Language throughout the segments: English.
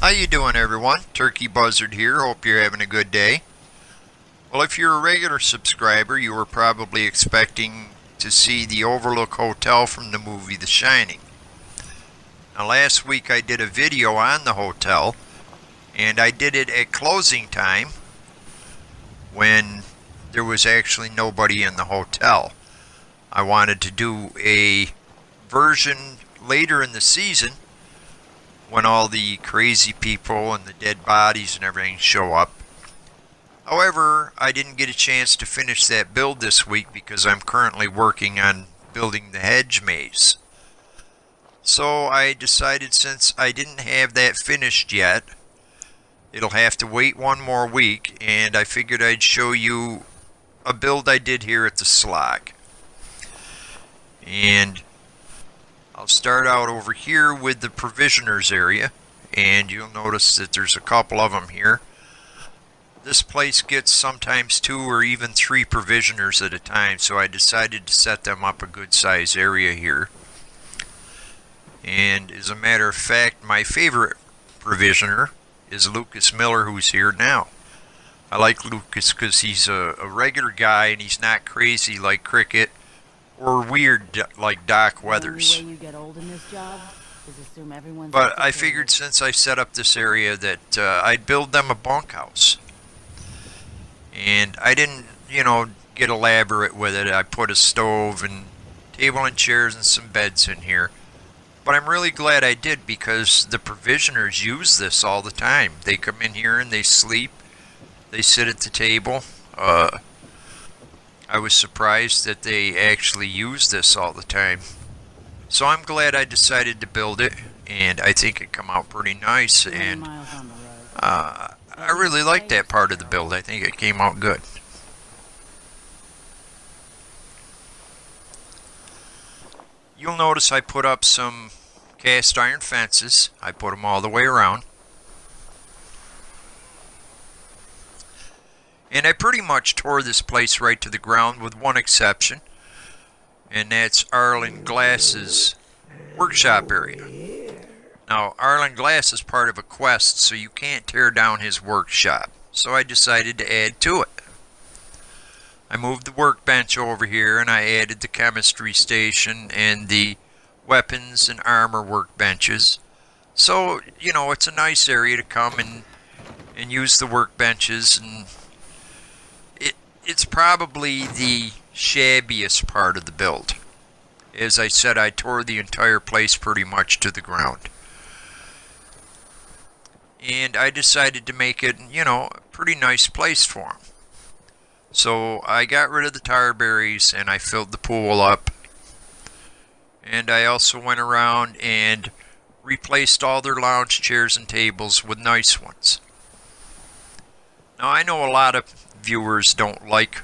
How you doing, everyone? Turkey Buzzard here. Hope you're having a good day. Well, if you're a regular subscriber, you were probably expecting to see the Overlook Hotel from the movie The Shining. Now, last week I did a video on the hotel, and I did it at closing time when there was actually nobody in the hotel. I wanted to do a version later in the season when all the crazy people and the dead bodies and everything show up. However, I didn't get a chance to finish that build this week because I'm currently working on building the hedge maze. So I decided, since I didn't have that finished yet, it'll have to wait one more week, and I figured I'd show you a build I did here at the Slog. And I'll start out over here with the provisioners area, and you'll notice that there's a couple of them here. This place gets sometimes 2 or even 3 provisioners at a time, so I decided to set them up a good size area here. And as a matter of fact, my favorite provisioner is Lucas Miller, who's here now. I like Lucas because he's a regular guy and he's not crazy like Cricket or weird like Doc Weathers. The only way you get old in this job is assume everyone's. But I figured since I set up this area that I'd build them a bunkhouse. And I didn't, get elaborate with it. I put a stove and table and chairs and some beds in here. But I'm really glad I did, because the provisioners use this all the time. They come in here and they sleep. They sit at the table. I was surprised that they actually use this all the time. So I'm glad I decided to build it, and I think it come out pretty nice. And I really like that part of the build. I think it came out good. You'll notice I put up some cast iron fences. I put them all the way around. And I pretty much tore this place right to the ground with one exception. And that's Arlen Glass's workshop area. Now, Arlen Glass is part of a quest, so you can't tear down his workshop. So I decided to add to it. I moved the workbench over here, and I added the chemistry station and the weapons and armor workbenches. So, it's a nice area to come and use the workbenches. And it's probably the shabbiest part of the build. As I said, I tore the entire place pretty much to the ground. And I decided to make it, a pretty nice place for them. So I got rid of the tar berries and I filled the pool up. And I also went around and replaced all their lounge chairs and tables with nice ones. Now, I know a lot of viewers don't like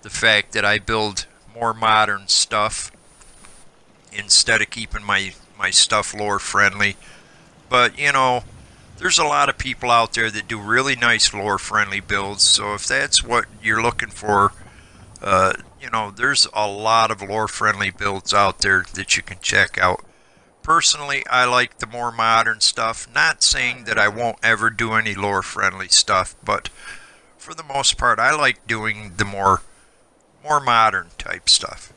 the fact that I build more modern stuff instead of keeping my stuff lore friendly. But, there's a lot of people out there that do really nice lore friendly builds. So if that's what you're looking for, there's a lot of lore friendly builds out there that you can check out. Personally, I like the more modern stuff. Not saying that I won't ever do any lore friendly stuff, but for the most part, I like doing the more modern type stuff.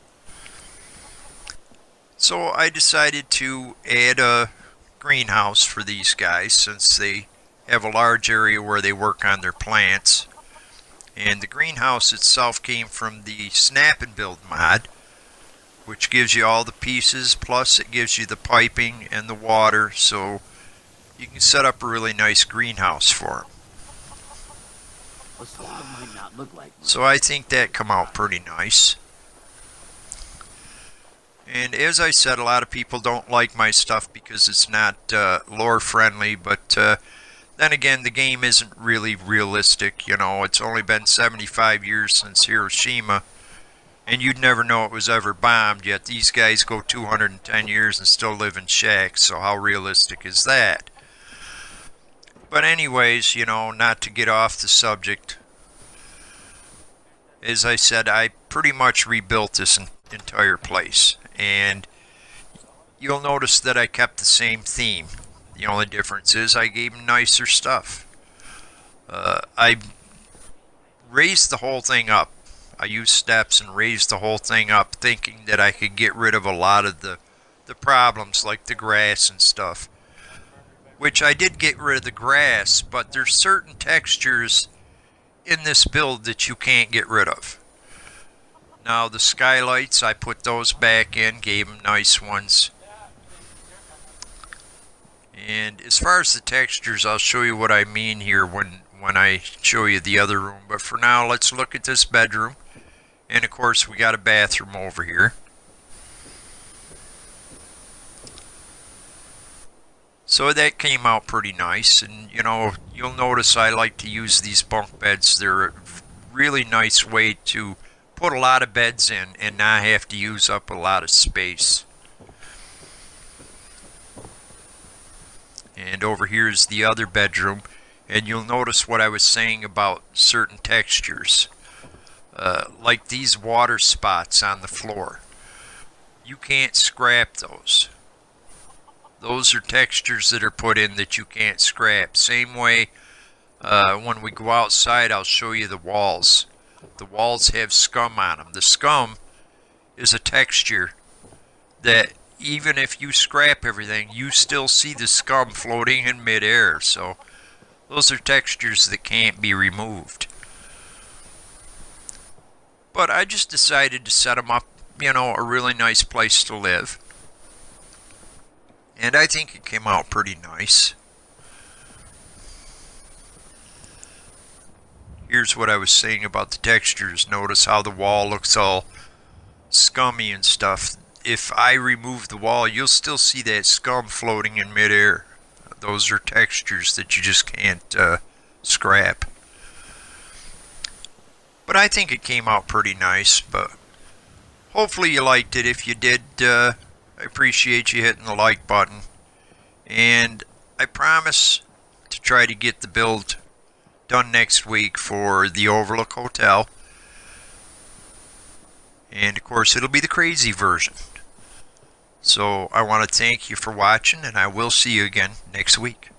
So I decided to add a greenhouse for these guys, since they have a large area where they work on their plants. And the greenhouse itself came from the Snap and Build mod, which gives you all the pieces, plus it gives you the piping and the water, so you can set up a really nice greenhouse for them. So I think that come out pretty nice. And as I said, a lot of people don't like my stuff because it's not lore friendly, but then again, the game isn't really realistic. It's only been 75 years since Hiroshima, and you'd never know it was ever bombed, yet these guys go 210 years and still live in shacks, so how realistic is that? But anyways, not to get off the subject, as I said, I pretty much rebuilt this entire place. And you'll notice that I kept the same theme. The only difference is I gave him nicer stuff. I raised the whole thing up. I used steps and raised the whole thing up, thinking that I could get rid of a lot of the problems like the grass and stuff. Which I did get rid of the grass, but there's certain textures in this build that you can't get rid of. Now the skylights, I put those back in, gave them nice ones. And as far as the textures, I'll show you what I mean here when I show you the other room. But for now, let's look at this bedroom. And of course, we got a bathroom over here. So that came out pretty nice. And you know, you'll notice I like to use these bunk beds. They're a really nice way to put a lot of beds in and not have to use up a lot of space. And over here is the other bedroom, and you'll notice what I was saying about certain textures, like these water spots on the floor. You can't scrap those. Those are textures that are put in that you can't scrap. Same way, when we go outside, I'll show you the walls. The walls have scum on them. The scum is a texture that even if you scrap everything, you still see the scum floating in midair. So those are textures that can't be removed. But I just decided to set them up, you know, a really nice place to live. And I think it came out pretty nice. Here's what I was saying about the textures. Notice how the wall looks all scummy and stuff. If I remove the wall, you'll still see that scum floating in midair. Those are textures that you just can't scrap. But I think it came out pretty nice. But hopefully you liked it. If you did, I appreciate you hitting the like button. And I promise to try to get the build done next week for the Overlook Hotel. And of course it'll be the crazy version. So I want to thank you for watching, and I will see you again next week.